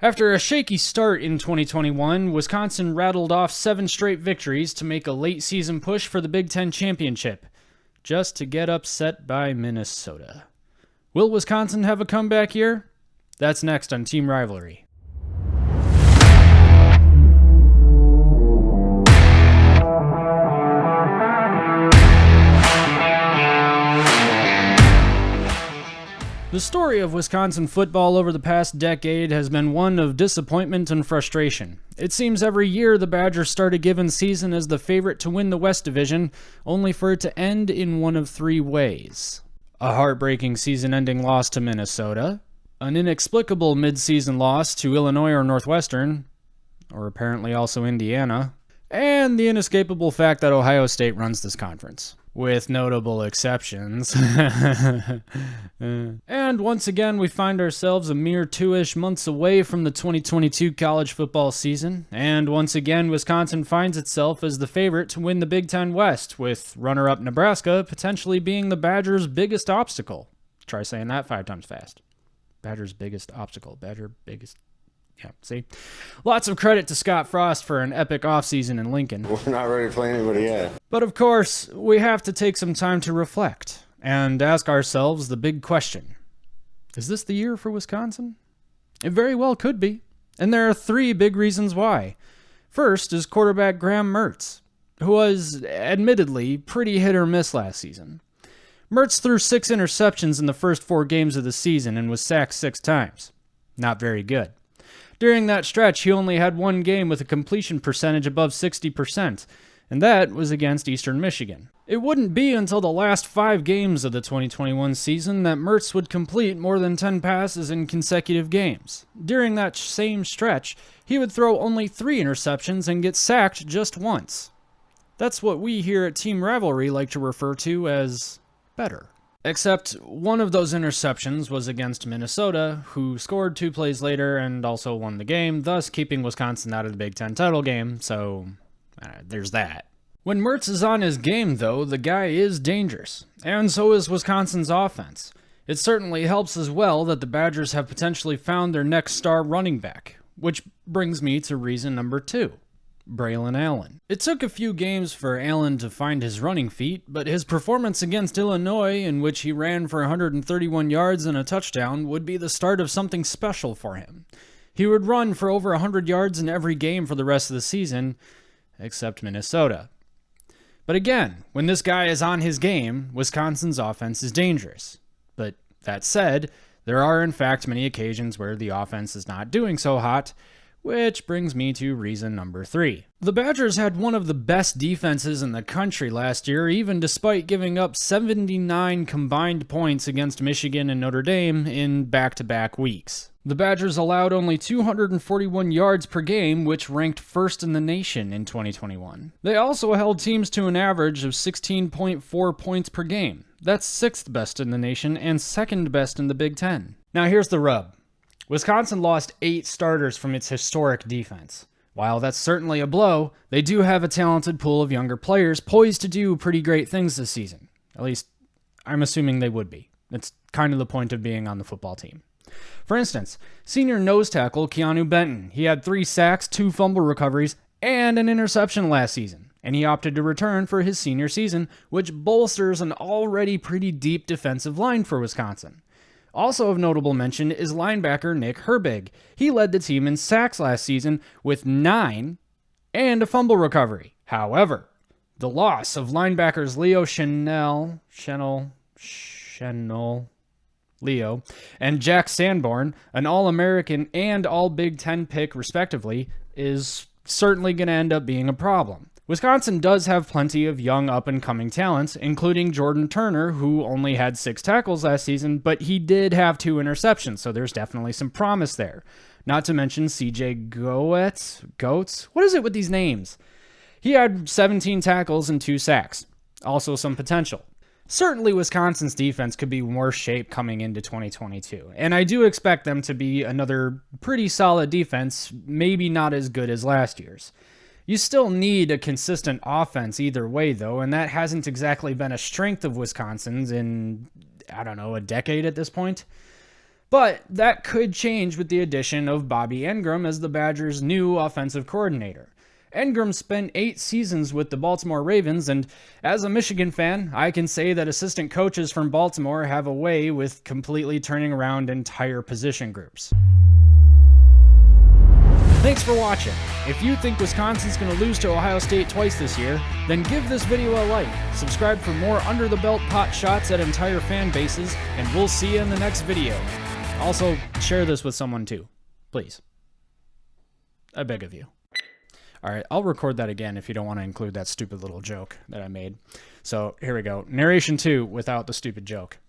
After a shaky start in 2021, Wisconsin rattled off 7 straight victories to make a late-season push for the Big Ten championship, just to get upset by Minnesota. Will Wisconsin have a comeback year? That's next on Team Rivalry. The story of Wisconsin football over the past decade has been one of disappointment and frustration. It seems every year the Badgers start a given season as the favorite to win the West Division, only for it to end in one of 3 ways. A heartbreaking season-ending loss to Minnesota, an inexplicable mid-season loss to Illinois or Northwestern, or apparently also Indiana, and the inescapable fact that Ohio State runs this conference. With notable exceptions. And once again, we find ourselves a mere 2-ish months away from the 2022 college football season, and once again, Wisconsin finds itself as the favorite to win the Big Ten West, with runner-up Nebraska potentially being the Badgers' biggest obstacle. Try saying that 5 times fast. Badgers' biggest obstacle. Badger biggest... Yeah, see? Lots of credit to Scott Frost for an epic offseason in Lincoln. We're not ready to play anybody yet. But of course, we have to take some time to reflect and ask ourselves the big question. Is this the year for Wisconsin? It very well could be. And there are 3 big reasons why. First is quarterback Graham Mertz, who was admittedly pretty hit or miss last season. Mertz threw 6 interceptions in the first 4 games of the season and was sacked 6 times. Not very good. During that stretch, he only had 1 game with a completion percentage above 60%, and that was against Eastern Michigan. It wouldn't be until the last 5 games of the 2021 season that Mertz would complete more than 10 passes in consecutive games. During that same stretch, he would throw only 3 interceptions and get sacked just once. That's what we here at Team Rivalry like to refer to as better. Except one of those interceptions was against Minnesota, who scored 2 plays later and also won the game, thus keeping Wisconsin out of the Big Ten title game, so there's that. When Mertz is on his game, though, the guy is dangerous, and so is Wisconsin's offense. It certainly helps as well that the Badgers have potentially found their next star running back, which brings me to reason number 2. Braylon Allen. It took a few games for Allen to find his running feet, but his performance against Illinois, in which he ran for 131 yards and a touchdown, would be the start of something special for him. He would run for over 100 yards in every game for the rest of the season, except Minnesota. But again, when this guy is on his game, Wisconsin's offense is dangerous. But that said, there are in fact many occasions where the offense is not doing so hot, which brings me to reason number 3. The Badgers had one of the best defenses in the country last year, even despite giving up 79 combined points against Michigan and Notre Dame in back-to-back weeks. The Badgers allowed only 241 yards per game, which ranked first in the nation in 2021. They also held teams to an average of 16.4 points per game. That's 6th best in the nation and 2nd best in the Big Ten. Now here's the rub. Wisconsin lost 8 starters from its historic defense. While that's certainly a blow, they do have a talented pool of younger players poised to do pretty great things this season. At least, I'm assuming they would be. It's kind of the point of being on the football team. For instance, senior nose tackle Keanu Benton. He had 3 sacks, 2 fumble recoveries, and an interception last season, and he opted to return for his senior season, which bolsters an already pretty deep defensive line for Wisconsin. Also of notable mention is linebacker Nick Herbig. He led the team in sacks last season with 9 and a fumble recovery. However, the loss of linebackers Leo, and Jack Sanborn, an All-American and All-Big Ten pick respectively, is certainly going to end up being a problem. Wisconsin does have plenty of young up-and-coming talents, including Jordan Turner, who only had 6 tackles last season, but he did have 2 interceptions, so there's definitely some promise there. Not to mention CJ Goetz? What is it with these names? He had 17 tackles and 2 sacks. Also some potential. Certainly Wisconsin's defense could be in worse shape coming into 2022, and I do expect them to be another pretty solid defense, maybe not as good as last year's. You still need a consistent offense either way, though, and that hasn't exactly been a strength of Wisconsin's in, a decade at this point. But that could change with the addition of Bobby Engram as the Badgers' new offensive coordinator. Engram spent 8 seasons with the Baltimore Ravens, and as a Michigan fan, I can say that assistant coaches from Baltimore have a way with completely turning around entire position groups. Thanks for watching. If you think Wisconsin's going to lose to Ohio State twice this year, then give this video a like, subscribe for more under-the-belt pot shots at entire fan bases, and we'll see you in the next video. Also, share this with someone too, please. I beg of you. Alright, I'll record that again if you don't want to include that stupid little joke that I made. So, here we go. Narration 2 without the stupid joke.